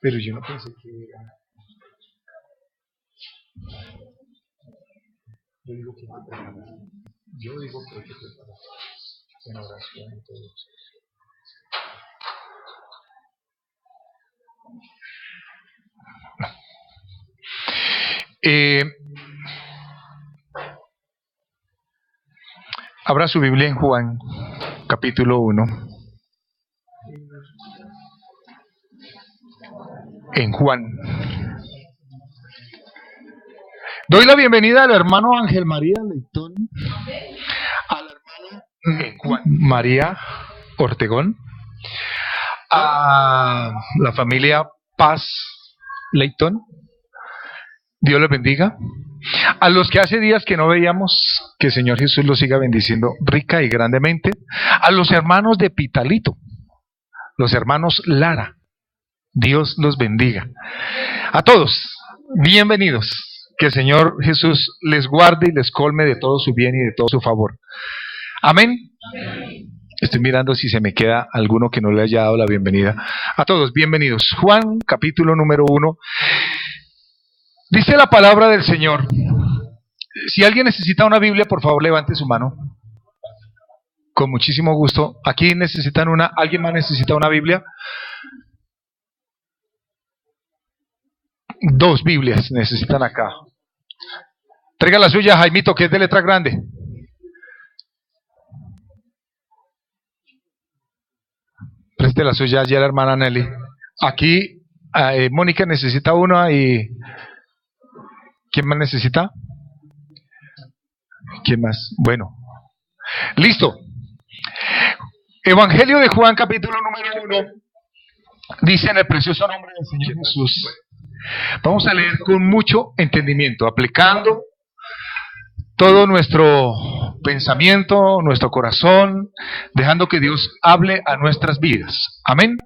Pero yo no pensé que era... Yo digo que hay que preparar. Yo digo que hay que preparar. En oración y todo eso. Abra su Biblia en Juan, capítulo 1. En Juan. Doy la bienvenida al hermano Ángel María Leitón, a la hermana María Ortegón, a la familia Paz Leitón. Dios les bendiga. A los que hace días que no veíamos, que el Señor Jesús los siga bendiciendo rica y grandemente. A los hermanos de Pitalito, los hermanos Lara, Dios los bendiga. A todos, bienvenidos. Que el Señor Jesús les guarde y les colme de todo su bien y de todo su favor. Amén. Estoy mirando si se me queda alguno que no le haya dado la bienvenida. A todos, bienvenidos. Juan, capítulo número 1. Dice la palabra del Señor. Si alguien necesita una Biblia, por favor levante su mano. Con muchísimo gusto. Aquí necesitan una. ¿Alguien más necesita una Biblia? 2 Biblias necesitan acá. Traiga la suya, Jaimito, que es de letra grande. Preste la suya allí a la hermana Nelly. Aquí Mónica necesita una y... ¿Quién más necesita? ¿Quién más? Bueno. Listo. Evangelio de Juan, capítulo número 1. Dice en el precioso nombre del Señor Jesús. Vamos a leer con mucho entendimiento, aplicando todo nuestro pensamiento, nuestro corazón, dejando que Dios hable a nuestras vidas. Amén.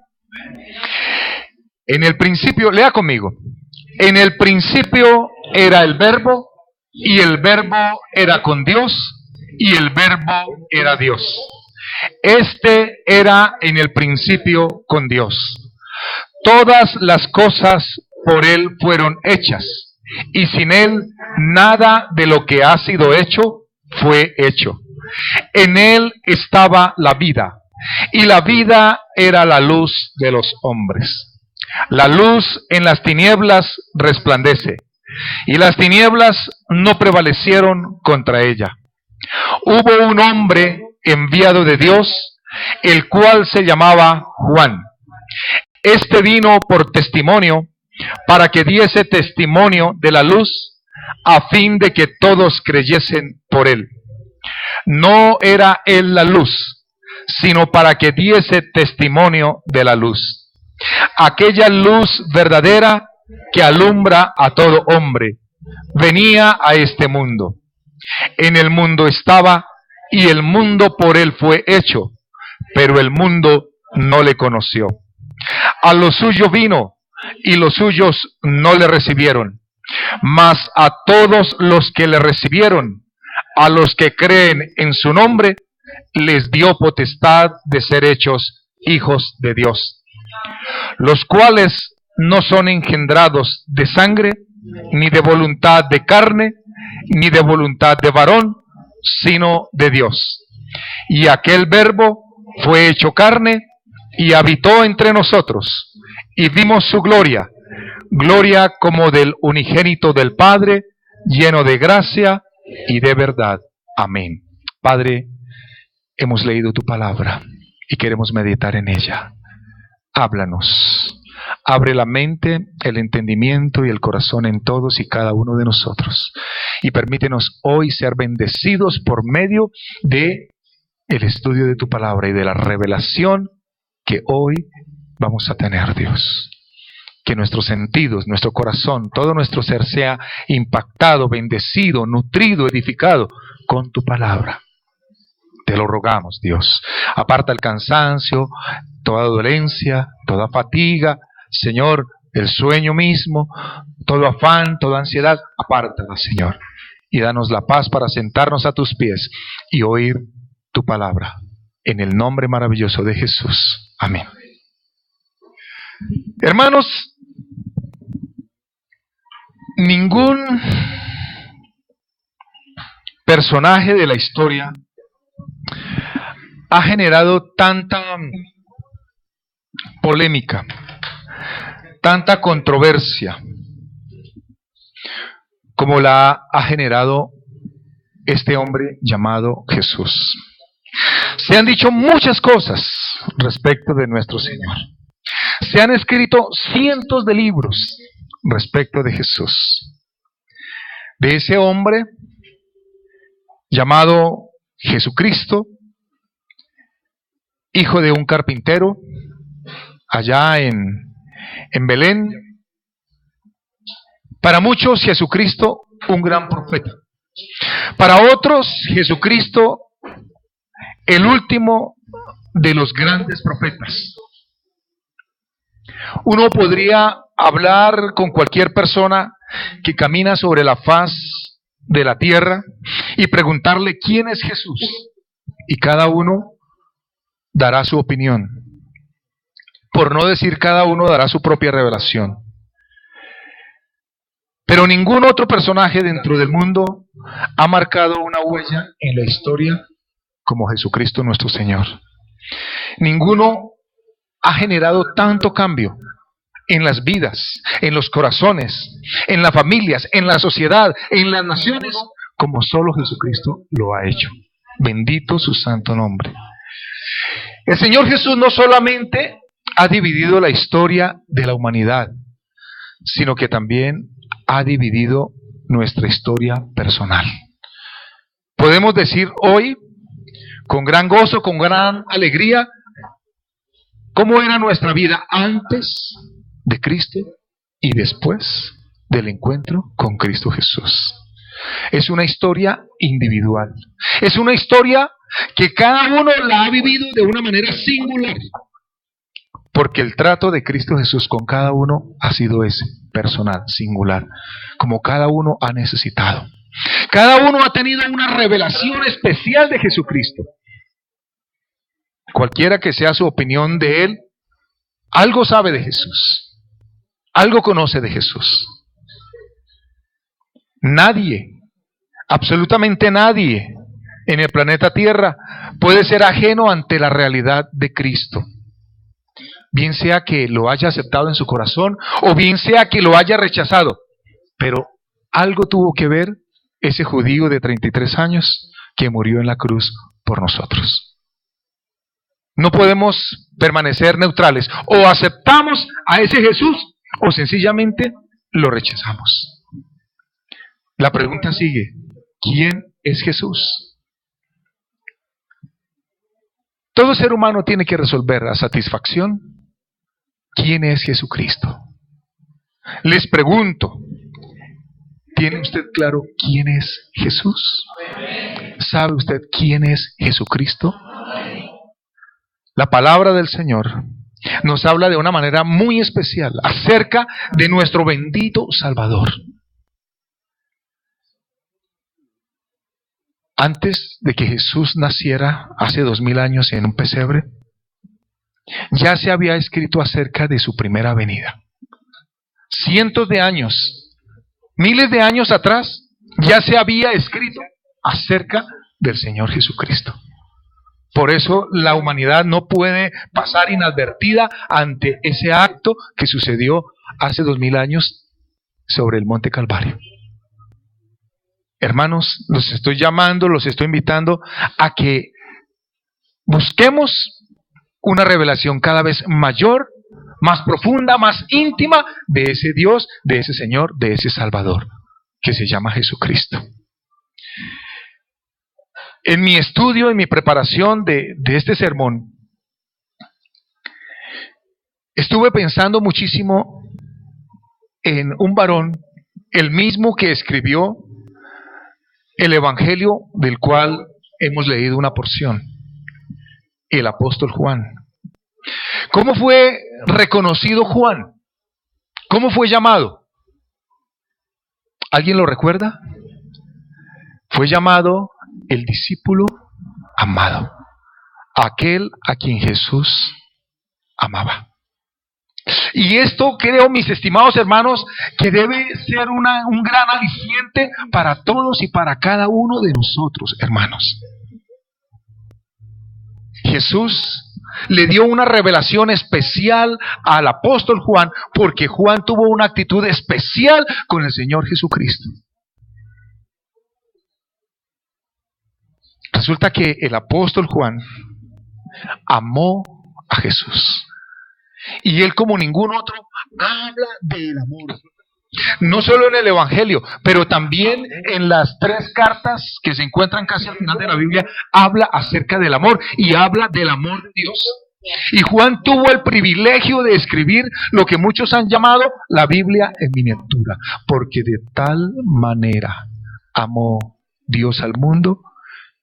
En el principio, lea conmigo. En el principio era el Verbo, y el Verbo era con Dios, y el Verbo era Dios. Este era en el principio con Dios. Todas las cosas por Él fueron hechas, y sin Él nada de lo que ha sido hecho fue hecho. En Él estaba la vida, y la vida era la luz de los hombres. La luz en las tinieblas resplandece, y las tinieblas no prevalecieron contra ella. Hubo un hombre enviado de Dios, el cual se llamaba Juan. Este vino por testimonio, para que diese testimonio de la luz, a fin de que todos creyesen por él. No era él la luz, sino para que diese testimonio de la luz. Aquella luz verdadera que alumbra a todo hombre, venía a este mundo. En el mundo estaba, y el mundo por él fue hecho, pero el mundo no le conoció. A lo suyo vino, y los suyos no le recibieron. Mas a todos los que le recibieron, a los que creen en su nombre, les dio potestad de ser hechos hijos de Dios, los cuales no son engendrados de sangre, ni de voluntad de carne, ni de voluntad de varón, sino de Dios. Y aquel Verbo fue hecho carne y habitó entre nosotros, y vimos su gloria, gloria como del unigénito del Padre, lleno de gracia y de verdad. Amén. Padre, hemos leído tu palabra y queremos meditar en ella. Háblanos, abre la mente, el entendimiento y el corazón en todos y cada uno de nosotros, y permítenos hoy ser bendecidos por medio de el estudio de tu palabra y de la revelación que hoy vamos a tener, Dios. Que nuestros sentidos, nuestro corazón, todo nuestro ser sea impactado, bendecido, nutrido, edificado con tu palabra. Te lo rogamos, Dios. Aparta el cansancio, toda dolencia, toda fatiga, Señor, el sueño mismo, todo afán, toda ansiedad, apártala, Señor. Y danos la paz para sentarnos a tus pies y oír tu palabra. En el nombre maravilloso de Jesús. Amén. Hermanos, Ningún personaje de la historia ha generado tanta polémica, tanta controversia, como la ha generado este hombre llamado Jesús. Se han dicho muchas cosas respecto de nuestro Señor. Se han escrito cientos de libros respecto de Jesús, de ese hombre llamado Jesucristo, hijo de un carpintero, allá en Belén. Para muchos, Jesucristo, un gran profeta. Para otros, Jesucristo, el último de los grandes profetas. Uno podría hablar con cualquier persona que camina sobre la faz de la tierra y preguntarle quién es Jesús, y cada uno dará su opinión. Por no decir cada uno dará su propia revelación. Pero ningún otro personaje dentro del mundo ha marcado una huella en la historia como Jesucristo nuestro Señor. Ninguno ha generado tanto cambio en las vidas, en los corazones, en las familias, en la sociedad, en las naciones, como solo Jesucristo lo ha hecho. Bendito su santo nombre. El Señor Jesús no solamente ha dividido la historia de la humanidad, sino que también ha dividido nuestra historia personal. Podemos decir hoy, con gran gozo, con gran alegría, cómo era nuestra vida antes de Cristo y después del encuentro con Cristo Jesús. Es una historia individual. Es una historia que cada uno la ha vivido de una manera singular. Porque el trato de Cristo Jesús con cada uno ha sido ese, personal, singular, como cada uno ha necesitado. Cada uno ha tenido una revelación especial de Jesucristo. Cualquiera que sea su opinión de Él, algo sabe de Jesús, algo conoce de Jesús. Nadie, absolutamente nadie en el planeta Tierra puede ser ajeno ante la realidad de Cristo. Bien sea que lo haya aceptado en su corazón o bien sea que lo haya rechazado. Pero algo tuvo que ver ese judío de 33 años que murió en la cruz por nosotros. No podemos permanecer neutrales. O aceptamos a ese Jesús o sencillamente lo rechazamos. La pregunta sigue: ¿quién es Jesús? Todo ser humano tiene que resolver a satisfacción ¿quién es Jesucristo? Les pregunto, ¿tiene usted claro quién es Jesús? ¿Sabe usted quién es Jesucristo? La palabra del Señor nos habla de una manera muy especial acerca de nuestro bendito Salvador. Antes de que Jesús naciera hace 2000 años en un pesebre, ya se había escrito acerca de su primera venida. Cientos de años, miles de años atrás, ya se había escrito acerca del Señor Jesucristo. Por eso la humanidad no puede pasar inadvertida ante ese acto que sucedió hace 2000 años sobre el Monte Calvario. Hermanos, los estoy llamando, los estoy invitando a que busquemos una revelación cada vez mayor, más profunda, más íntima de ese Dios, de ese Señor, de ese Salvador, que se llama Jesucristo. En mi estudio, en mi preparación de este sermón, estuve pensando muchísimo en un varón, el mismo que escribió el Evangelio del cual hemos leído una porción, el apóstol Juan. ¿Cómo fue reconocido Juan? ¿Cómo fue llamado? ¿Alguien lo recuerda? Fue llamado el discípulo amado, aquel a quien Jesús amaba. Y esto creo, mis estimados hermanos, que debe ser un gran aliciente para todos y para cada uno de nosotros, hermanos. Jesús le dio una revelación especial al apóstol Juan porque Juan tuvo una actitud especial con el Señor Jesucristo. Resulta que el apóstol Juan amó a Jesús. Y él, como ningún otro, habla del amor. No solo en el Evangelio, pero también en las 3 cartas que se encuentran casi al final de la Biblia, habla acerca del amor y habla del amor de Dios. Y Juan tuvo el privilegio de escribir lo que muchos han llamado la Biblia en miniatura, porque de tal manera amó Dios al mundo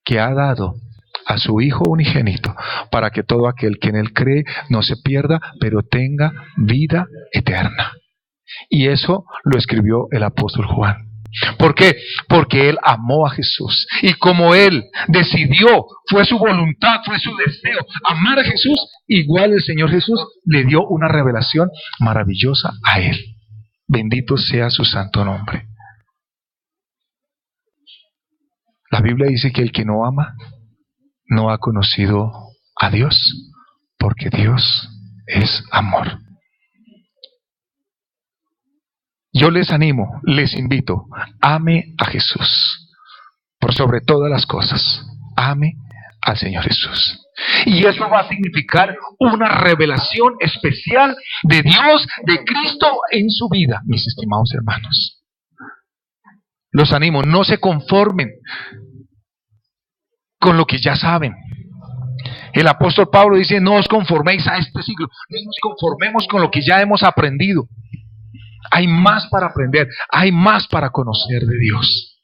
que ha dado a su Hijo unigénito, para que todo aquel que en él cree no se pierda, pero tenga vida eterna. Y eso lo escribió el apóstol Juan. ¿Por qué? Porque él amó a Jesús. Y como él decidió, fue su voluntad, fue su deseo, amar a Jesús, igual el Señor Jesús le dio una revelación maravillosa a él. Bendito sea su santo nombre. La Biblia dice que el que no ama no ha conocido a Dios, porque Dios es amor. Yo les animo, les invito, ame a Jesús por sobre todas las cosas. Ame al Señor Jesús. Y eso va a significar una revelación especial de Dios, de Cristo en su vida, mis estimados hermanos. Los animo, no se conformen con lo que ya saben. El apóstol Pablo dice, no os conforméis a este siglo, no nos conformemos con lo que ya hemos aprendido. Hay más para aprender, hay más para conocer de Dios.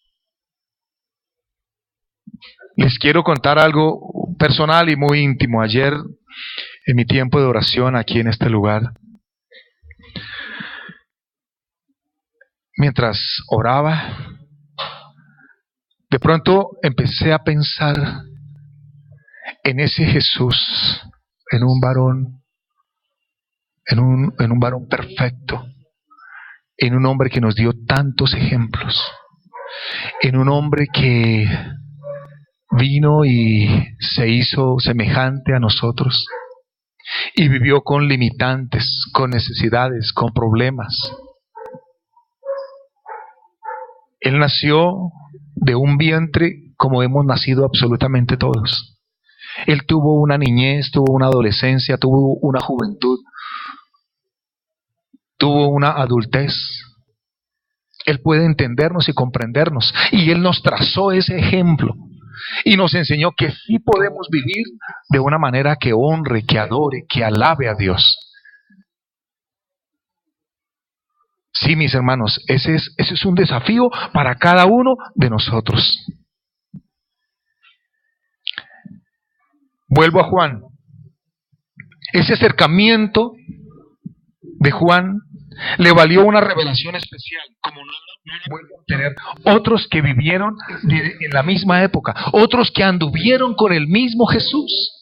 Les quiero contar algo personal y muy íntimo. Ayer, en mi tiempo de oración aquí en este lugar, mientras oraba, de pronto empecé a pensar en ese Jesús, en un varón, en un varón perfecto, en un hombre que nos dio tantos ejemplos, en un hombre que vino y se hizo semejante a nosotros y vivió con limitantes, con necesidades, con problemas. Él nació de un vientre como hemos nacido absolutamente todos. Él tuvo una niñez, tuvo una adolescencia, tuvo una juventud, tuvo una adultez. Él puede entendernos y comprendernos. Y Él nos trazó ese ejemplo. Y nos enseñó que sí podemos vivir de una manera que honre, que adore, que alabe a Dios. Sí, mis hermanos, ese es un desafío para cada uno de nosotros. Vuelvo a Juan. Ese acercamiento de Juan le valió una revelación especial, como no vuelven a tener otros que vivieron en la misma época, otros que anduvieron con el mismo Jesús,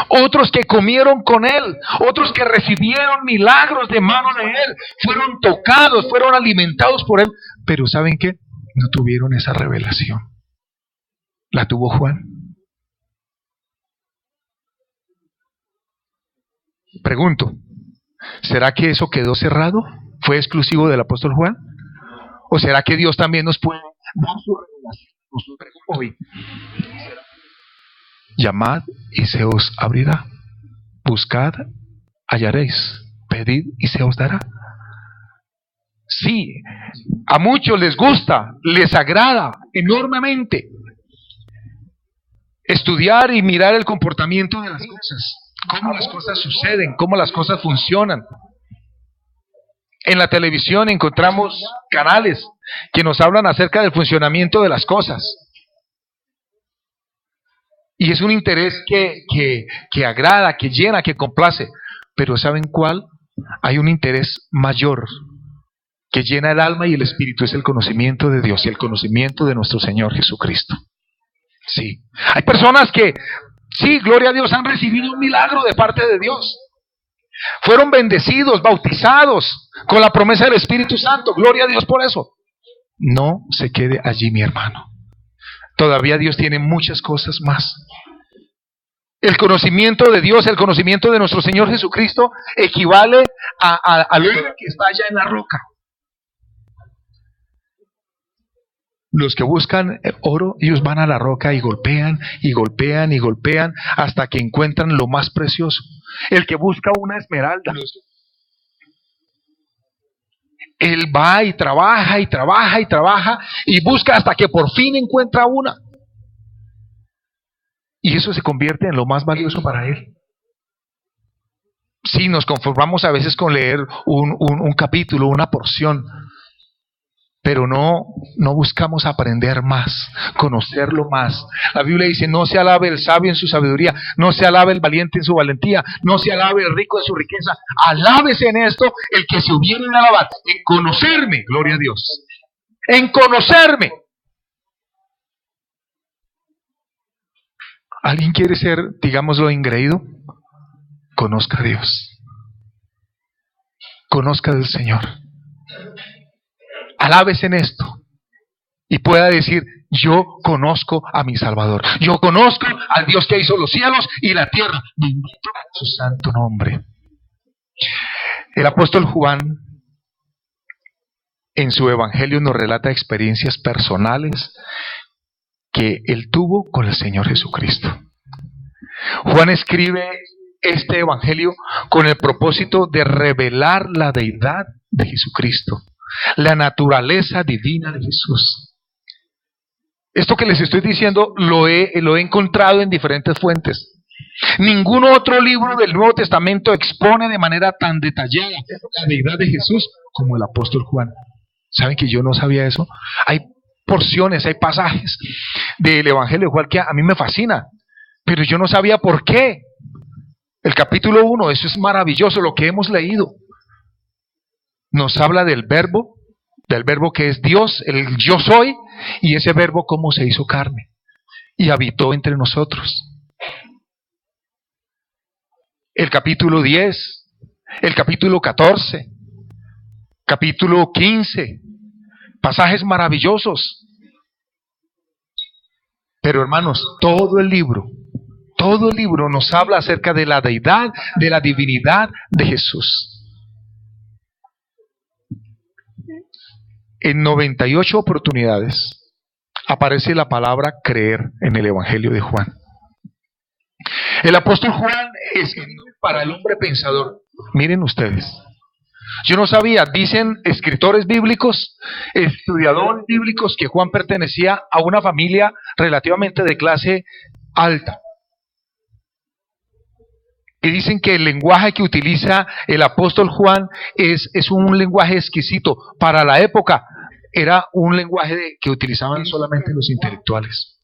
otros que comieron con Él, otros que recibieron milagros de mano de Él, fueron tocados, fueron alimentados por Él, pero ¿saben qué? No tuvieron esa revelación. La tuvo Juan. Pregunto, ¿será que eso quedó cerrado? ¿Fue exclusivo del apóstol Juan? ¿O será que Dios también nos puede dar su revelación hoy? Llamad y se os abrirá. Buscad, hallaréis. Pedid y se os dará. Sí, a muchos les gusta, les agrada enormemente estudiar y mirar el comportamiento de las cosas, cómo las cosas suceden, cómo las cosas funcionan. En la televisión encontramos canales que nos hablan acerca del funcionamiento de las cosas. Y es un interés que agrada, que llena, que complace. Pero ¿saben cuál? Hay un interés mayor que llena el alma y el espíritu. Es el conocimiento de Dios y el conocimiento de nuestro Señor Jesucristo. Sí. Hay personas que, sí, gloria a Dios, han recibido un milagro de parte de Dios. Fueron bendecidos, bautizados, con la promesa del Espíritu Santo. Gloria a Dios por eso. No se quede allí, mi hermano. Todavía Dios tiene muchas cosas más. El conocimiento de Dios, el conocimiento de nuestro Señor Jesucristo equivale al hombre que está allá en la roca. Los que buscan oro, ellos van a la roca y golpean y golpean y golpean hasta que encuentran lo más precioso. El que busca una esmeralda, él va y trabaja y trabaja y trabaja y busca hasta que por fin encuentra una. Y eso se convierte en lo más valioso para él. Sí, nos conformamos a veces con leer un capítulo, una porción, pero no buscamos aprender más, conocerlo más. La Biblia dice: no se alabe el sabio en su sabiduría, no se alabe el valiente en su valentía, no se alabe el rico en su riqueza. Alábese en esto el que se hubiera de alabar, en conocerme, gloria a Dios, en conocerme. ¿Alguien quiere ser, digámoslo, engreído? Conozca a Dios, conozca del Señor, alábese en esto y pueda decir: yo conozco a mi Salvador, yo conozco al Dios que hizo los cielos y la tierra, bendito su santo nombre. El apóstol Juan en su evangelio nos relata experiencias personales que él tuvo con el Señor Jesucristo. Juan escribe este evangelio con el propósito de revelar la deidad de Jesucristo, la naturaleza divina de Jesús. Esto que les estoy diciendo lo he encontrado en diferentes fuentes. Ningún otro libro del Nuevo Testamento expone de manera tan detallada la deidad de Jesús como el apóstol Juan. ¿Saben que yo no sabía eso? Hay porciones, hay pasajes del Evangelio de Juan que a mí me fascina, pero yo no sabía por qué. El capítulo 1, eso es maravilloso lo que hemos leído. Nos habla del verbo que es Dios, el yo soy, y ese verbo cómo se hizo carne y habitó entre nosotros. El capítulo 10, el capítulo 14, capítulo 15, pasajes maravillosos. Pero hermanos, todo el libro nos habla acerca de la deidad, de la divinidad de Jesús. En 98 oportunidades aparece la palabra creer en el Evangelio de Juan. El apóstol Juan escribió para el hombre pensador. Miren ustedes, yo no sabía, dicen escritores bíblicos, estudiadores bíblicos, que Juan pertenecía a una familia relativamente de clase alta. Y dicen que el lenguaje que utiliza el apóstol Juan es un lenguaje exquisito. Para la época era un lenguaje que utilizaban solamente los intelectuales.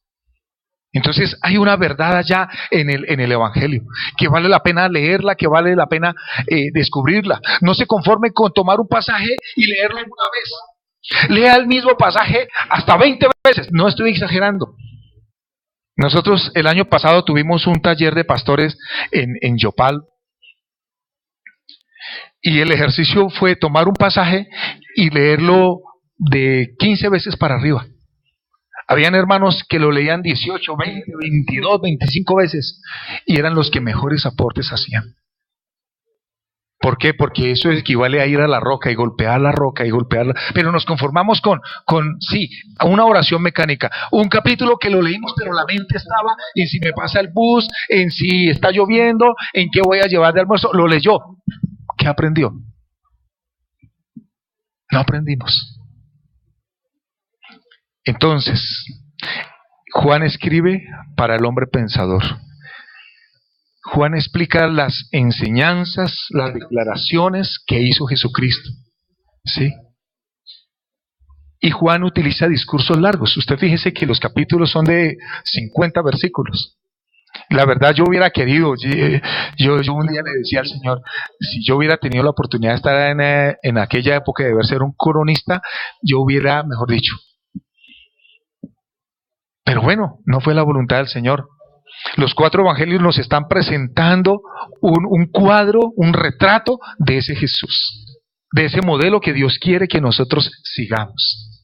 Entonces hay una verdad allá en el Evangelio, que vale la pena leerla, que vale la pena descubrirla. No se conforme con tomar un pasaje y leerlo una vez. Lea el mismo pasaje hasta 20 veces, no estoy exagerando. Nosotros el año pasado tuvimos un taller de pastores en Yopal, y el ejercicio fue tomar un pasaje y leerlo de 15 veces para arriba. Habían hermanos que lo leían 18, 20, 22, 25 veces y eran los que mejores aportes hacían. ¿Por qué? Porque eso equivale a ir a la roca y golpear la roca y golpearla. Pero nos conformamos con sí, una oración mecánica. Un capítulo que lo leímos, pero la mente estaba en si me pasa el bus, en si está lloviendo, en qué voy a llevar de almuerzo. Lo leyó. ¿Qué aprendió? No aprendimos. Entonces, Juan escribe para el hombre pensador. Juan explica las enseñanzas, las declaraciones que hizo Jesucristo. ¿Sí? Y Juan utiliza discursos largos. Usted fíjese que los capítulos son de 50 versículos. La verdad yo hubiera querido, yo un día le decía al Señor, si yo hubiera tenido la oportunidad de estar en aquella época de deber ser un cronista, yo hubiera, mejor dicho. Pero bueno, no fue la voluntad del Señor. Los 4 evangelios nos están presentando un cuadro, un retrato de ese Jesús, de ese modelo que Dios quiere que nosotros sigamos.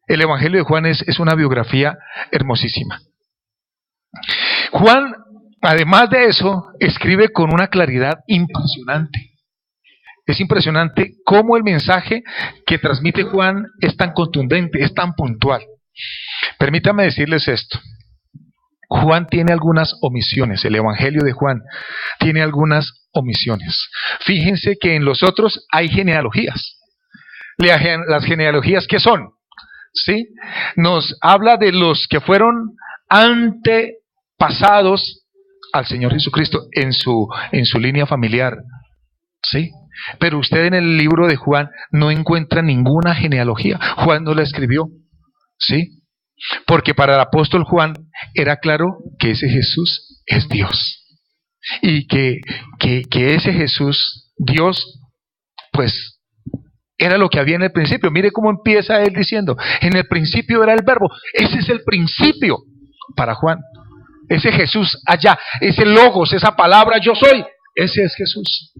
El evangelio de Juan es una biografía hermosísima. Juan, además de eso, escribe con una claridad impresionante. Es impresionante cómo el mensaje que transmite Juan es tan contundente, es tan puntual. Permítanme decirles esto. Juan tiene algunas omisiones, el evangelio de Juan tiene algunas omisiones. Fíjense que en los otros hay genealogías. Las genealogías, ¿qué son? ¿Sí? Nos habla de los que fueron antepasados al Señor Jesucristo en su línea familiar. ¿Sí? Pero usted en el libro de Juan no encuentra ninguna genealogía. Juan no la escribió. ¿Sí? Porque para el apóstol Juan era claro que ese Jesús es Dios. Y que ese Jesús, Dios, pues era lo que había en el principio. Mire cómo empieza él diciendo, en el principio era el verbo. Ese es el principio para Juan. Ese Jesús allá, ese logos, esa palabra yo soy, ese es Jesús.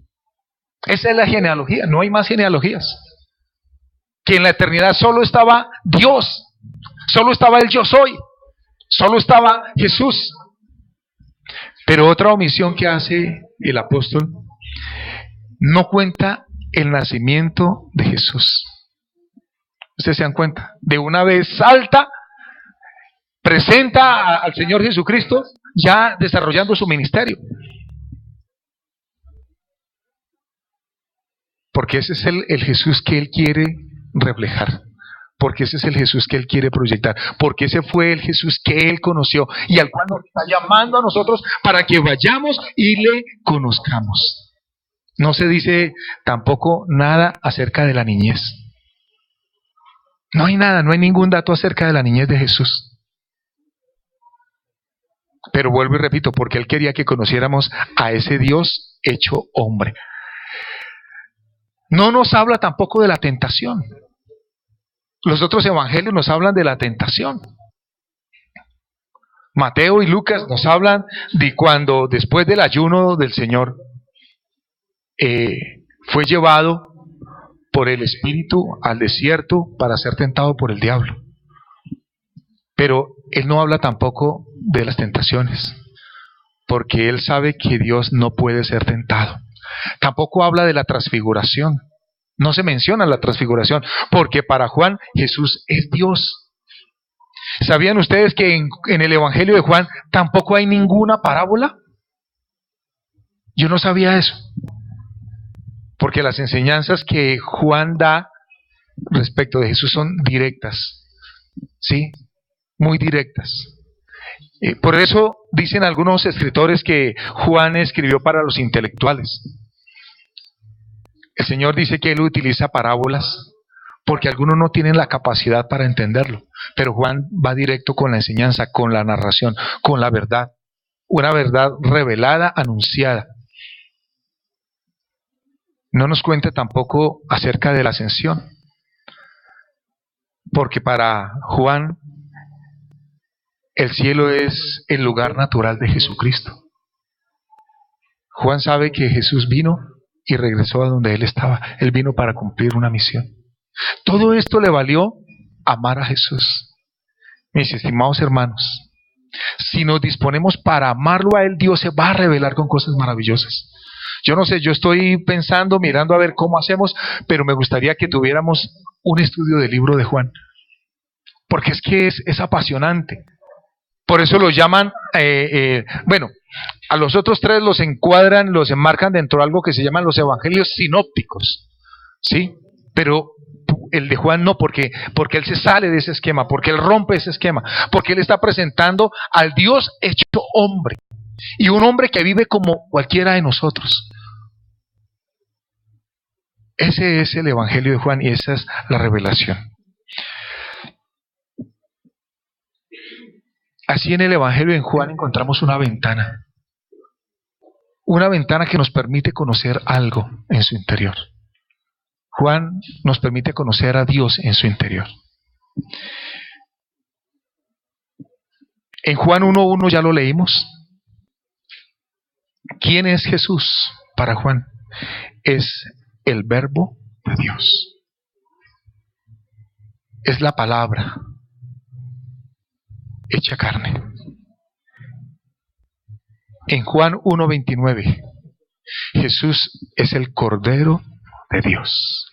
Esa es la genealogía, no hay más genealogías. Que en la eternidad solo estaba Dios, solo estaba el yo soy, solo estaba Jesús. Pero otra omisión que hace el apóstol, no cuenta el nacimiento de Jesús. Ustedes se dan cuenta, de una vez salta, presenta al Señor Jesucristo ya desarrollando su ministerio. Porque ese es el Jesús que Él quiere reflejar. Porque ese es el Jesús que Él quiere proyectar. Porque ese fue el Jesús que Él conoció y al cual nos está llamando a nosotros para que vayamos y le conozcamos. No se dice tampoco nada acerca de la niñez. No hay nada, no hay ningún dato acerca de la niñez de Jesús. Pero vuelvo y repito, porque Él quería que conociéramos a ese Dios hecho hombre. No nos habla tampoco de la tentación. Los otros evangelios nos hablan de la tentación. Mateo y Lucas nos hablan de cuando después del ayuno del Señor fue llevado por el Espíritu al desierto para ser tentado por el diablo. Pero Él no habla tampoco de las tentaciones, porque Él sabe que Dios no puede ser tentado. Tampoco habla de la transfiguración. No se menciona la transfiguración, porque para Juan Jesús es Dios. ¿Sabían ustedes que en el Evangelio de Juan tampoco hay ninguna parábola? Yo no sabía eso. Porque las enseñanzas que Juan da respecto de Jesús son directas. ¿Sí? Muy directas. Por eso dicen algunos escritores que Juan escribió para los intelectuales. El Señor dice que Él utiliza parábolas porque algunos no tienen la capacidad para entenderlo. Pero Juan va directo con la enseñanza, con la narración, con la verdad. Una verdad revelada, anunciada. No nos cuenta tampoco acerca de la ascensión. Porque para Juan el cielo es el lugar natural de Jesucristo. Juan sabe que Jesús vino y regresó a donde Él estaba. Él vino para cumplir una misión. Todo esto le valió amar a Jesús. Mis estimados hermanos, si nos disponemos para amarlo a Él, Dios se va a revelar con cosas maravillosas. Yo no sé, yo estoy pensando, mirando a ver cómo hacemos, pero me gustaría que tuviéramos un estudio del libro de Juan. Porque es que es apasionante. Por eso los llaman, bueno, a los otros tres los encuadran, los enmarcan dentro de algo que se llaman los evangelios sinópticos, ¿sí? Pero el de Juan no, porque él se sale de ese esquema, porque él rompe ese esquema, porque él está presentando al Dios hecho hombre, y un hombre que vive como cualquiera de nosotros. Ese es el evangelio de Juan y esa es la revelación. Así en el evangelio de Juan encontramos una ventana que nos permite conocer algo en su interior. Juan nos permite conocer a Dios en su interior. En Juan 1:1 ya lo leímos. ¿Quién es Jesús para Juan? Es el Verbo de Dios. Es la palabra hecha carne. En Juan 1:29, Jesús es el Cordero de Dios.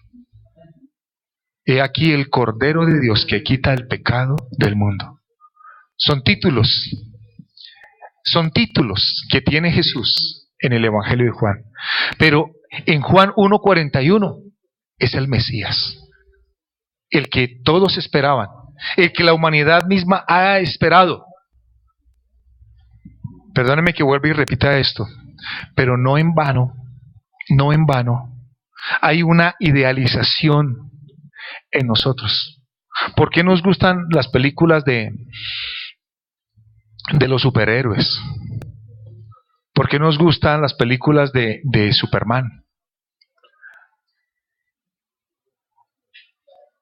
He aquí el Cordero de Dios que quita el pecado del mundo. Son títulos que tiene Jesús en el Evangelio de Juan. Pero en Juan 1:41 es el Mesías, el que todos esperaban, el que la humanidad misma ha esperado. Perdóneme que vuelva y repita esto, pero no en vano, hay una idealización en nosotros. ¿Por qué nos gustan las películas de los superhéroes? ¿Por qué nos gustan las películas de Superman?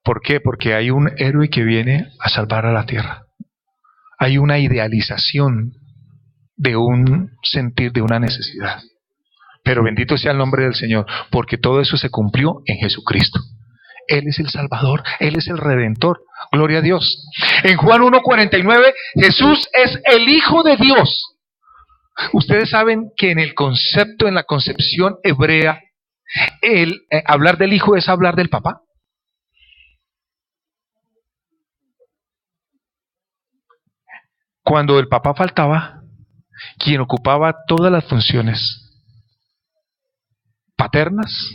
¿Por qué? Porque hay un héroe que viene a salvar a la tierra. Hay una idealización de un sentir, de una necesidad. Pero bendito sea el nombre del Señor, porque todo eso se cumplió en Jesucristo. Él es el Salvador, Él es el Redentor. Gloria a Dios. En Juan 1:49, Jesús es el Hijo de Dios. Ustedes saben que en el concepto, en la concepción hebrea, hablar del Hijo es hablar del Papá. Cuando el Papá faltaba, quien ocupaba todas las funciones paternas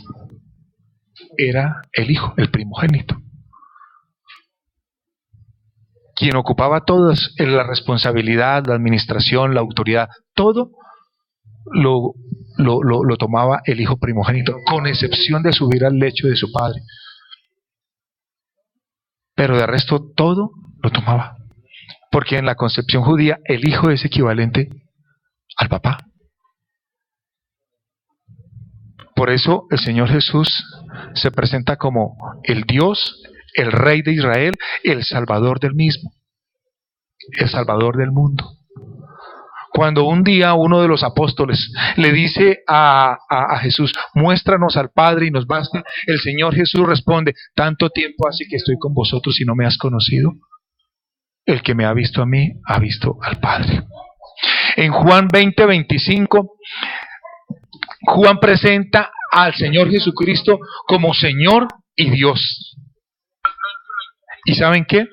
era el Hijo, el primogénito. Quien ocupaba todas, la responsabilidad, la administración, la autoridad, todo lo tomaba el Hijo primogénito, con excepción de subir al lecho de su padre. Pero de resto todo lo tomaba. Porque en la concepción judía el Hijo es equivalente al Papá. Por eso el Señor Jesús se presenta como el Dios, el Rey de Israel, el Salvador del mismo, el Salvador del mundo. Cuando un día uno de los apóstoles le dice a Jesús, muéstranos al Padre y nos basta, el Señor Jesús responde, tanto tiempo hace que estoy con vosotros y no me has conocido. El que me ha visto a mí, ha visto al Padre. En Juan 20:25, Juan presenta al Señor Jesucristo como Señor y Dios. ¿Y saben qué?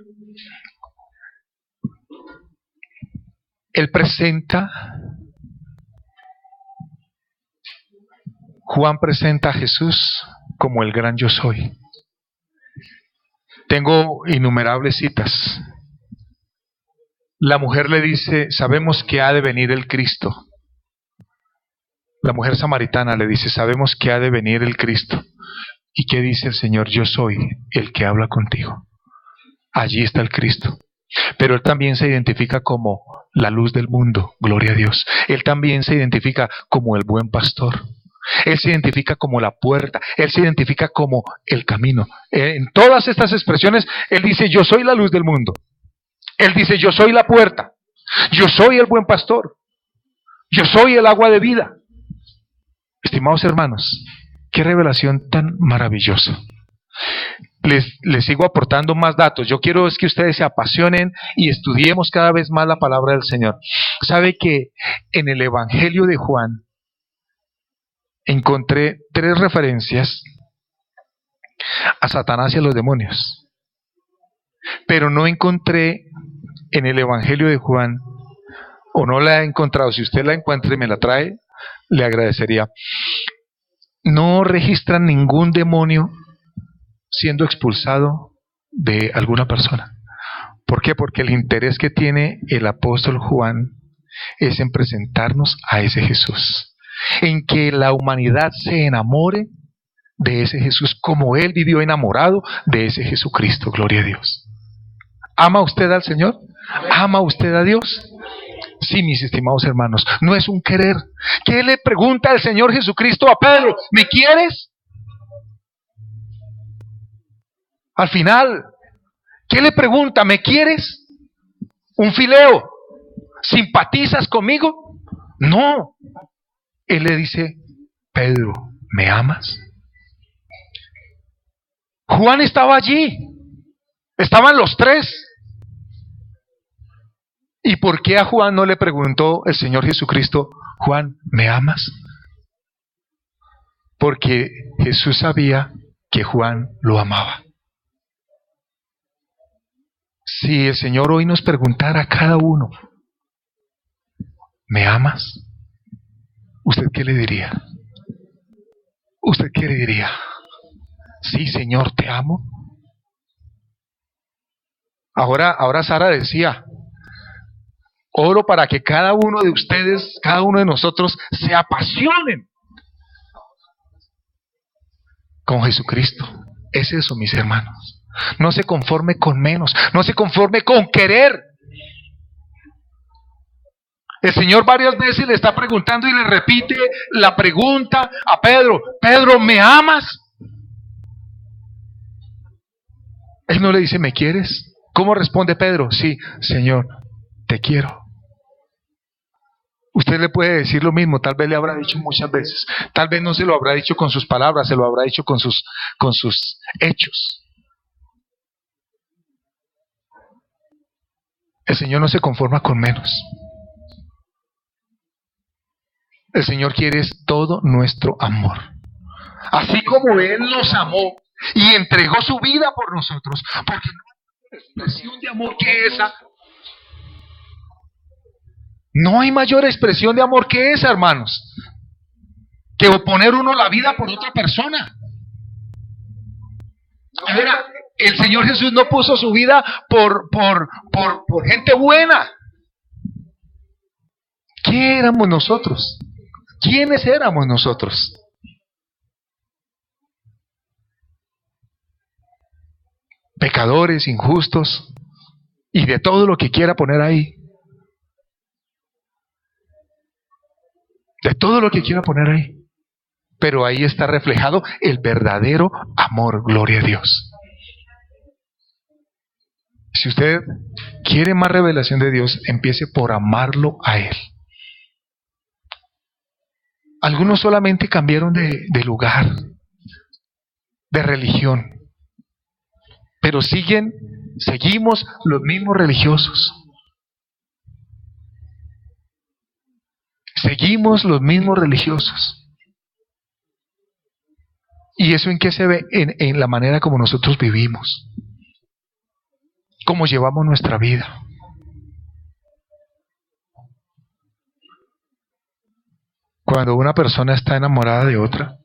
Juan presenta a Jesús como el gran yo soy. Tengo innumerables citas. La mujer le dice, sabemos que ha de venir el Cristo. La mujer samaritana le dice, sabemos que ha de venir el Cristo. ¿Y qué dice el Señor? Yo soy el que habla contigo. Allí está el Cristo. Pero Él también se identifica como la luz del mundo, gloria a Dios. Él también se identifica como el buen pastor. Él se identifica como la puerta. Él se identifica como el camino. En todas estas expresiones, Él dice, yo soy la luz del mundo. Él dice, yo soy la puerta. Yo soy el buen pastor. Yo soy el agua de vida. Estimados hermanos, qué revelación tan maravillosa. Les sigo aportando más datos. Yo quiero es que ustedes se apasionen y estudiemos cada vez más la palabra del Señor. ¿Sabe que en el Evangelio de Juan encontré 3 referencias a Satanás y a los demonios? Pero no encontré en el Evangelio de Juan, o no la he encontrado. Si usted la encuentra y me la trae, le agradecería. No registran ningún demonio siendo expulsado de alguna persona. ¿Por qué? Porque el interés que tiene el apóstol Juan es en presentarnos a ese Jesús, en que la humanidad se enamore de ese Jesús como Él vivió enamorado de ese Jesucristo. Gloria a Dios. ¿Ama usted al Señor? ¿Ama usted a Dios? Sí, mis estimados hermanos, no es un querer. ¿Qué le pregunta el Señor Jesucristo a Pedro? ¿Me quieres? Al final, ¿qué le pregunta? ¿Me quieres? Un fileo. ¿Simpatizas conmigo? No. Él le dice, Pedro, ¿me amas? Juan estaba allí. Estaban los tres. ¿Y por qué a Juan no le preguntó el Señor Jesucristo, Juan, ¿me amas? Porque Jesús sabía que Juan lo amaba. Si el Señor hoy nos preguntara a cada uno, ¿me amas? ¿Usted qué le diría? ¿Usted qué le diría? Sí, Señor, te amo. Ahora Sara decía, oro para que cada uno de ustedes, cada uno de nosotros se apasionen con Jesucristo. Es eso, mis hermanos. No se conforme con menos, no se conforme con querer. El Señor varias veces le está preguntando y le repite la pregunta a Pedro, Pedro, ¿me amas? Él no le dice, ¿me quieres? ¿Cómo responde Pedro? Sí, Señor, te quiero. Usted le puede decir lo mismo, tal vez le habrá dicho muchas veces, tal vez no se lo habrá dicho con sus palabras, se lo habrá dicho con sus hechos. El Señor no se conforma con menos. El Señor quiere todo nuestro amor. Así como Él nos amó y entregó su vida por nosotros, porque no hay expresión de amor que esa. No hay mayor expresión de amor que esa, hermanos, que poner uno la vida por otra persona. Mira, el Señor Jesús no puso su vida por gente buena. ¿Qué éramos nosotros? ¿Quiénes éramos nosotros? Pecadores, injustos y de todo lo que quiera poner ahí. De todo lo que quiera poner ahí. Pero ahí está reflejado el verdadero amor, gloria a Dios. Si usted quiere más revelación de Dios, empiece por amarlo a Él. Algunos solamente cambiaron de lugar, de religión, pero seguimos los mismos religiosos. Seguimos los mismos religiosos. ¿Y eso en qué se ve? En la manera como nosotros vivimos, cómo llevamos nuestra vida. Cuando una persona está enamorada de otra,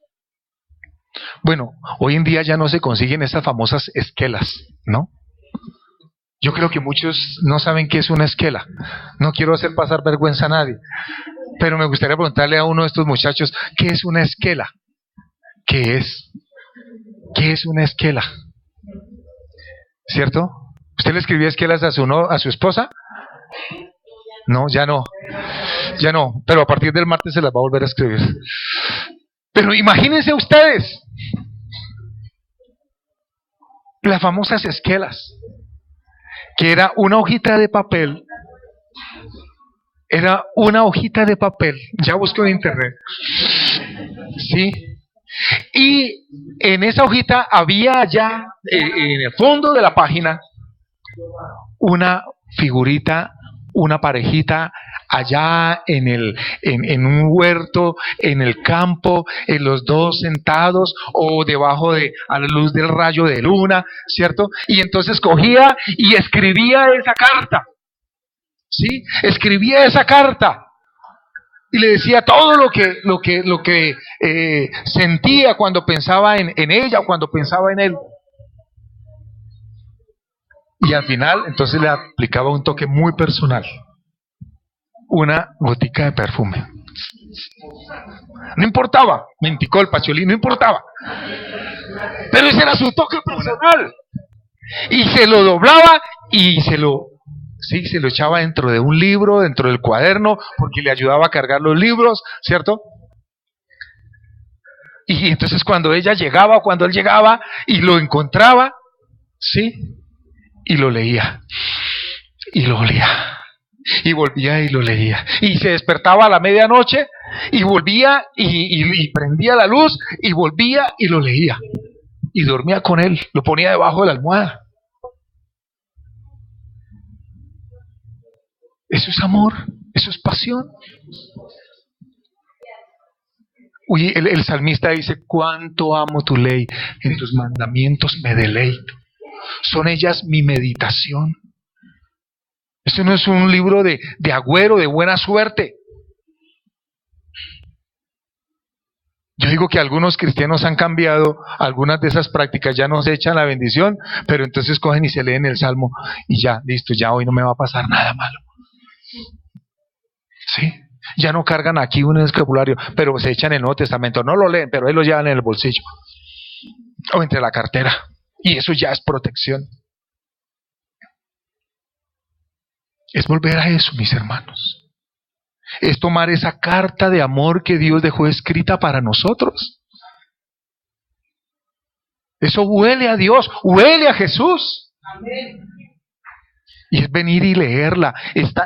bueno, hoy en día ya no se consiguen esas famosas esquelas, ¿no? Yo creo que muchos no saben qué es una esquela. No quiero hacer pasar vergüenza a nadie, pero me gustaría preguntarle a uno de estos muchachos, ¿qué es una esquela? ¿Qué es? ¿Qué es una esquela? ¿Cierto? ¿Usted le escribía esquelas a su esposa? No, ya no. Ya no, pero a partir del martes se las va a volver a escribir. Pero imagínense ustedes las famosas esquelas, que era una hojita de papel. Era una hojita de papel. Ya busco en internet. Sí. Y en esa hojita había allá, en el fondo de la página, una figurita, una parejita allá en un huerto, en el campo, en los dos sentados o debajo a la luz del rayo de luna, ¿cierto? Y entonces cogía y escribía esa carta, ¿sí? Escribía esa carta y le decía todo lo que sentía cuando pensaba en ella o cuando pensaba en él. Y al final entonces le aplicaba un toque muy personal, una gotica de perfume. No importaba, menticó el Pacholí, no importaba. Pero ese era su toque personal. Y se lo doblaba y se lo echaba dentro de un libro, dentro del cuaderno, porque le ayudaba a cargar los libros, ¿cierto? Y entonces cuando ella llegaba, cuando él llegaba y lo encontraba, ¿sí? Y lo leía. Y lo olía. Y volvía y lo leía. Y se despertaba a la medianoche y volvía y prendía la luz y volvía y lo leía. Y dormía con él, lo ponía debajo de la almohada. Eso es amor, eso es pasión. Uy, el salmista dice: cuánto amo tu ley, en tus mandamientos me deleito. Son ellas mi meditación. Esto no es un libro de agüero, de buena suerte. Yo digo que algunos cristianos han cambiado algunas de esas prácticas, ya no se echan la bendición, pero entonces cogen y se leen el Salmo y ya, listo, ya hoy no me va a pasar nada malo. ¿Sí? Ya no cargan aquí un escapulario, pero se echan el Nuevo Testamento, no lo leen, pero ahí lo llevan en el bolsillo o entre la cartera, y eso ya es protección. Es volver a eso, mis hermanos. Es tomar esa carta de amor que Dios dejó escrita para nosotros. Eso huele a Dios, huele a Jesús. Amén. Y es venir y leerla.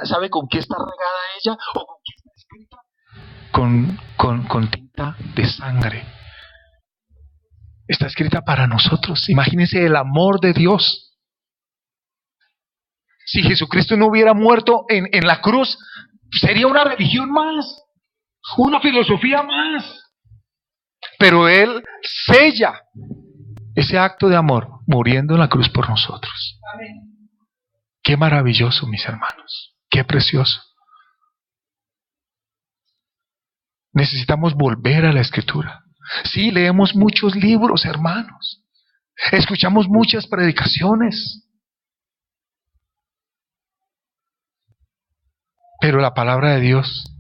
¿Sabe con qué está regada ella? ¿O con qué está escrita? Con tinta de sangre. Está escrita para nosotros. Imagínense el amor de Dios. Si Jesucristo no hubiera muerto en la cruz, sería una religión más, una filosofía más. Pero Él sella ese acto de amor muriendo en la cruz por nosotros. Amén. Qué maravilloso, mis hermanos. Qué precioso. Necesitamos volver a la Escritura. Sí, leemos muchos libros, hermanos. Escuchamos muchas predicaciones. Pero la palabra de Dios,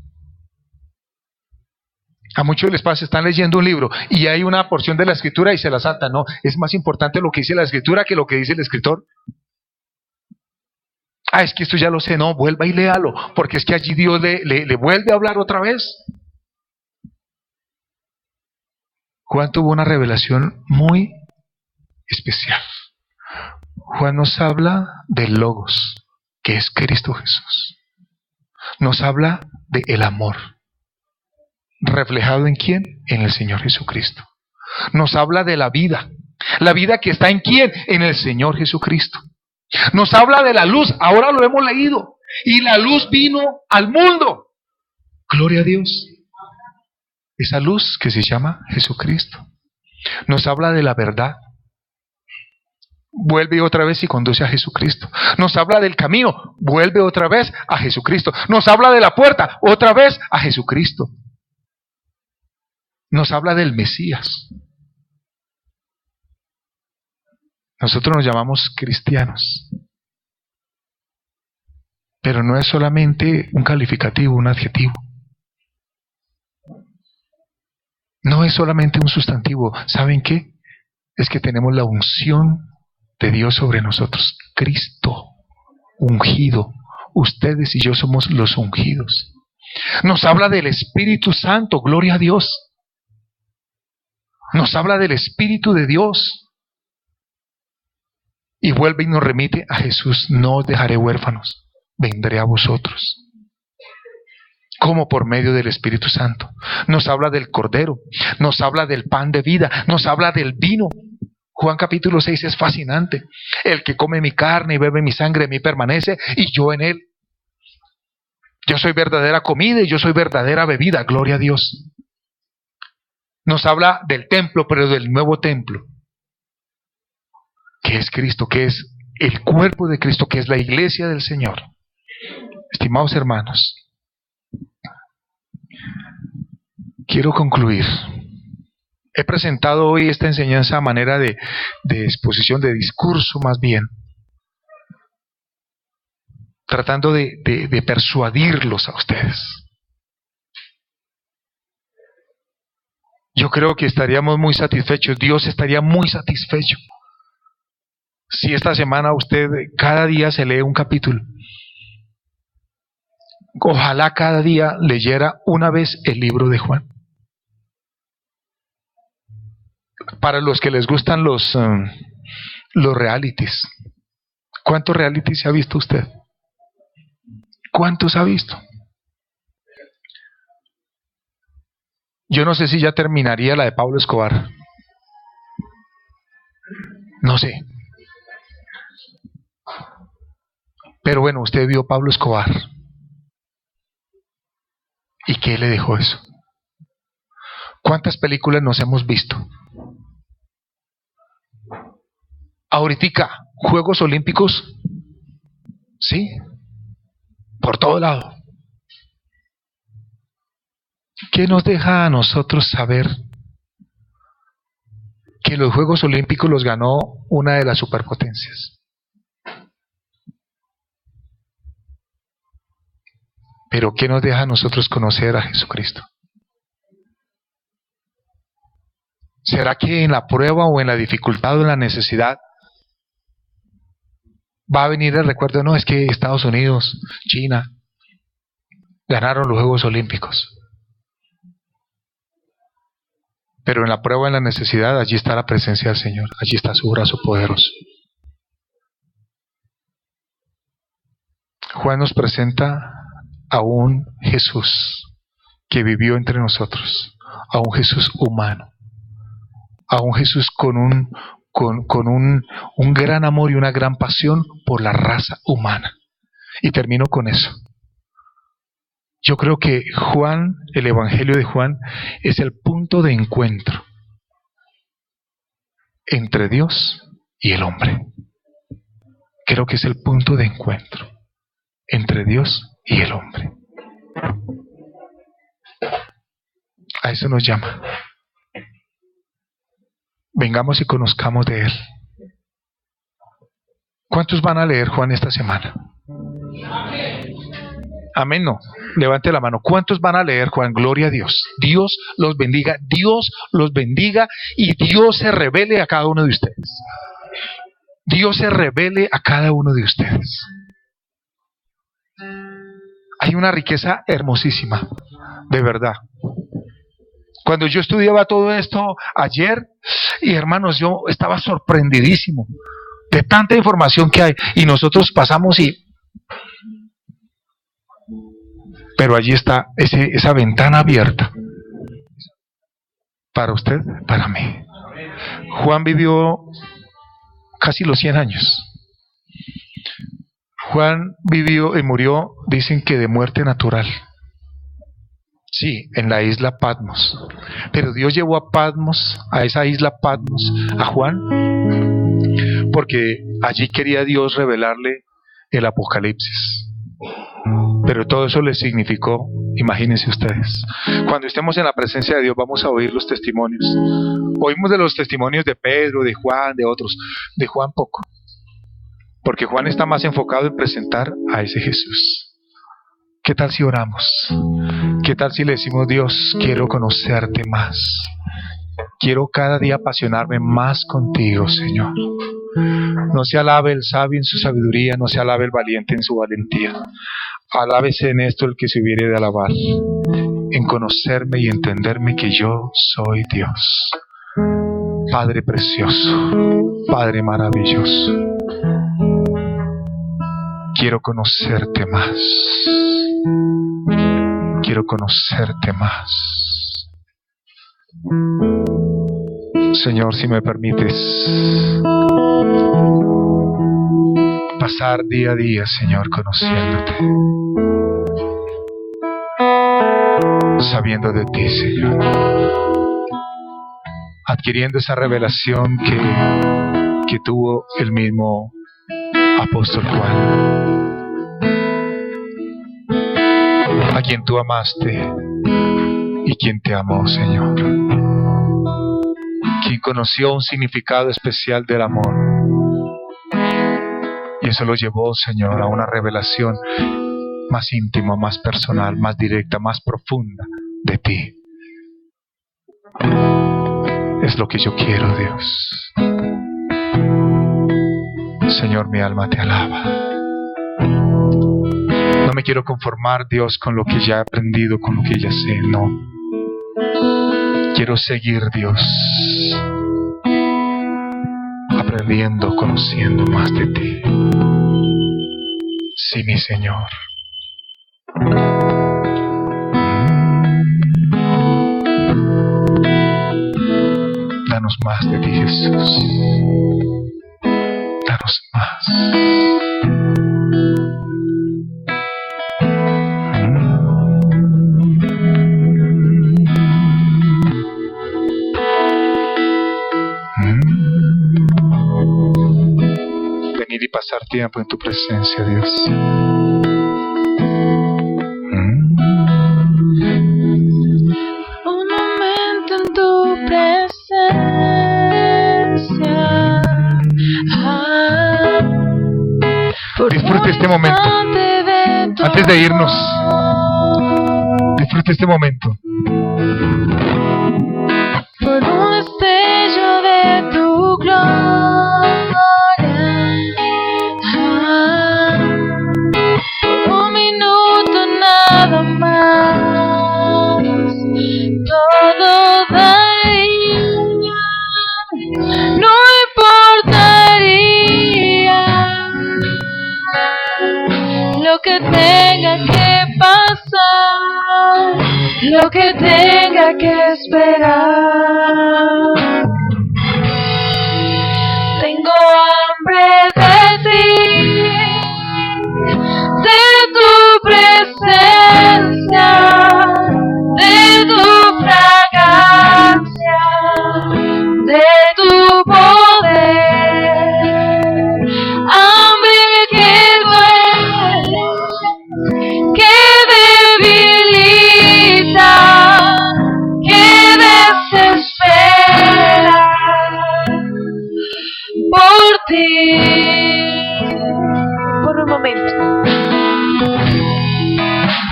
a muchos les pasa, están leyendo un libro y hay una porción de la Escritura y se la saltan. No, es más importante lo que dice la Escritura que lo que dice el escritor. Es que esto ya lo sé. No, vuelva y léalo, porque es que allí Dios le vuelve a hablar otra vez. Juan tuvo una revelación muy especial. Juan nos habla del Logos, que es Cristo Jesús. Nos habla del amor. ¿Reflejado en quién? En el Señor Jesucristo. Nos habla de la vida que está en quién? En el Señor Jesucristo. Nos habla de la luz, ahora lo hemos leído, y la luz vino al mundo. Gloria a Dios. Esa luz que se llama Jesucristo. Nos habla de la verdad. Vuelve otra vez y conduce a Jesucristo. Nos habla del camino, vuelve otra vez a Jesucristo. Nos habla de la puerta, otra vez a Jesucristo. Nos habla del Mesías. Nosotros nos llamamos cristianos. Pero no es solamente un calificativo, un adjetivo. No es solamente un sustantivo. ¿Saben qué? Es que tenemos la unción de Dios sobre nosotros. Cristo, ungido. Ustedes y yo somos los ungidos. Nos habla del Espíritu Santo, gloria a Dios. Nos habla del Espíritu de Dios. Y vuelve y nos remite a Jesús. No os dejaré huérfanos, vendré a vosotros. Como por medio del Espíritu Santo. Nos habla del Cordero, nos habla del pan de vida, nos habla del vino. Juan capítulo 6 es fascinante. El que come mi carne y bebe mi sangre en mí permanece y yo en él. Yo soy verdadera comida y yo soy verdadera bebida, gloria a Dios. Nos habla del templo, pero del nuevo templo, que es Cristo, que es el cuerpo de Cristo, que es la iglesia del Señor. Estimados hermanos, quiero concluir. He presentado hoy esta enseñanza a manera de exposición, de discurso más bien, tratando de persuadirlos a ustedes. Yo creo que estaríamos muy satisfechos, Dios estaría muy satisfecho si esta semana usted cada día se lee un capítulo. Ojalá cada día leyera una vez el libro de Juan. Para los que les gustan los realities, ¿cuántos realities se ha visto usted? ¿Cuántos ha visto? Yo no sé si ya terminaría la de Pablo Escobar. No sé. Pero bueno, usted vio Pablo Escobar. ¿Y qué le dejó eso? ¿Cuántas películas nos hemos visto? Ahorita, Juegos Olímpicos, sí, por todo lado. ¿Qué nos deja a nosotros saber que los Juegos Olímpicos los ganó una de las superpotencias? Pero ¿qué nos deja a nosotros conocer a Jesucristo? ¿Será que en la prueba o en la dificultad o en la necesidad va a venir el recuerdo? No, es que Estados Unidos, China, ganaron los Juegos Olímpicos. Pero en la prueba, en la necesidad, allí está la presencia del Señor, allí está su brazo poderoso. Juan nos presenta a un Jesús que vivió entre nosotros, a un Jesús humano, a un Jesús con un gran amor y una gran pasión por la raza humana. Y termino con eso. Yo creo que Juan, el Evangelio de Juan, es el punto de encuentro entre Dios y el hombre. Creo que es el punto de encuentro entre Dios y el hombre. A eso nos llama. Vengamos y conozcamos de Él. ¿Cuántos van a leer Juan esta semana? Amén, no. Levante la mano. ¿Cuántos van a leer Juan? Gloria a Dios. Dios los bendiga. Dios los bendiga y Dios se revele a cada uno de ustedes. Dios se revele a cada uno de ustedes. Hay una riqueza hermosísima, de verdad. Cuando yo estudiaba todo esto ayer, y hermanos, yo estaba sorprendidísimo de tanta información que hay, y nosotros pasamos y... Pero allí está esa ventana abierta para usted, para mí. Juan vivió casi los 100 años. Juan vivió y murió, dicen que de muerte natural. Sí, en la isla Patmos. Pero Dios llevó a Patmos, a esa isla Patmos, a Juan, porque allí quería Dios revelarle el Apocalipsis. Pero todo eso le significó, imagínense ustedes, cuando estemos en la presencia de Dios vamos a oír los testimonios. Oímos de los testimonios de Pedro, de Juan, de otros. De Juan poco, porque Juan está más enfocado en presentar a ese Jesús. ¿Qué tal si oramos? ¿Qué tal si le decimos: Dios, quiero conocerte más? Quiero cada día apasionarme más contigo, Señor. No se alabe el sabio en su sabiduría, no se alabe el valiente en su valentía. Alábese en esto el que se hubiere de alabar, en conocerme y entenderme que yo soy Dios. Padre precioso, Padre maravilloso, quiero conocerte más. Quiero conocerte más. Señor, si me permites pasar día a día, Señor, conociéndote, sabiendo de ti, Señor, adquiriendo esa revelación que tuvo el mismo apóstol Juan, a quien tú amaste y quien te amó, Señor, quien conoció un significado especial del amor, y eso lo llevó, Señor, a una revelación más íntima, más personal, más directa, más profunda de ti. Es lo que yo quiero, Dios. Señor, mi alma te alaba. No me quiero conformar, Dios, con lo que ya he aprendido, con lo que ya sé, no. Quiero seguir, Dios, aprendiendo, conociendo más de ti. Sí, mi Señor. más de ti, Jesús. Danos más. Venir y pasar tiempo en tu presencia, Dios. Un momento en tu presencia. Disfrute este momento. Antes de irnos, disfrute este momento. Por un destello de tu gloria. Por un minuto nada más. Todo daría. No importaría lo que tenga que pasar, lo que tenga que esperar. Tengo hambre de ti, de tu presencia, de tu fragancia, de tu poder. Hambre que duele, que debilita, que desespera por ti.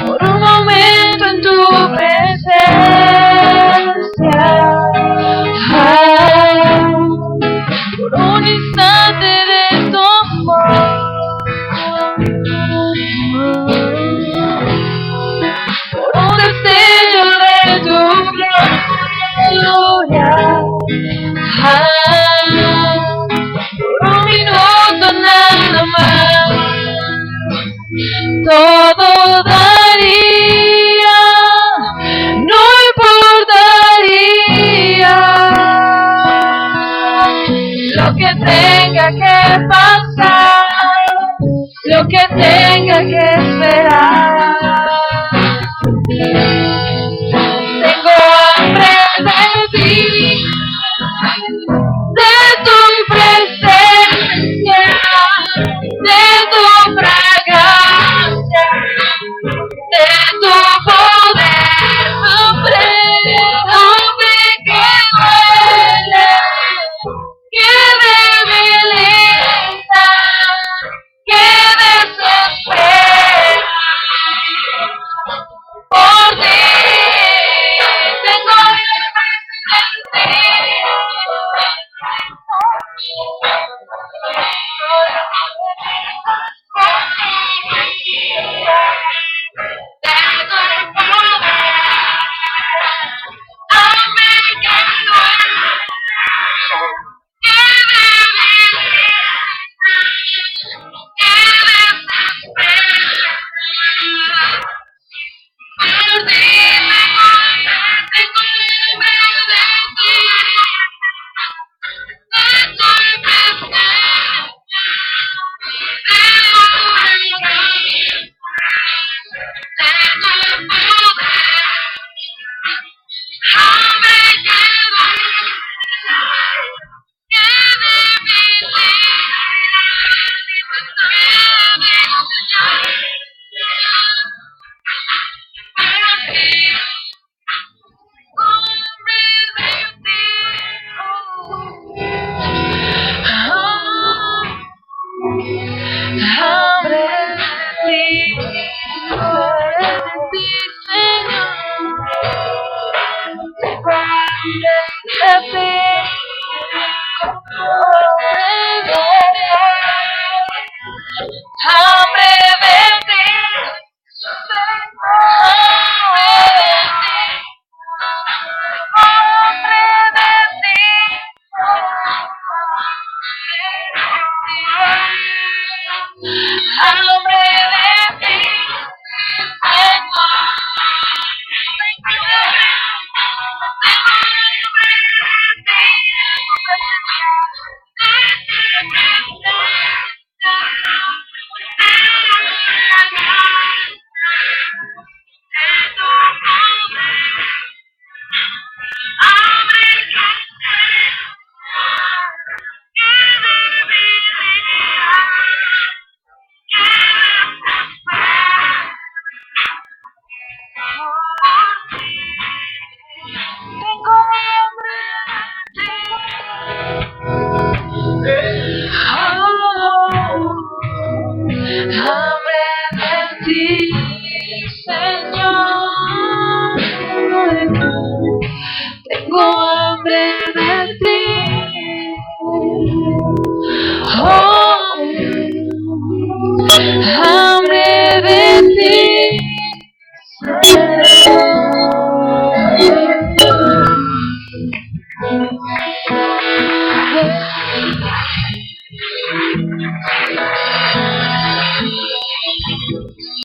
Por un momento en tu presencia. Por un instante de tu amor. Por un destello de tu gloria. Por un minuto nada más. Todo daría, no importaría lo que tenga que pasar, lo que tenga que esperar. Tengo hambre de ti, de tu presencia, de tu fragancia, de tu poder. Hambre, hambre que duele, que debilita, que desespera por ti. Tengo hambre de ti.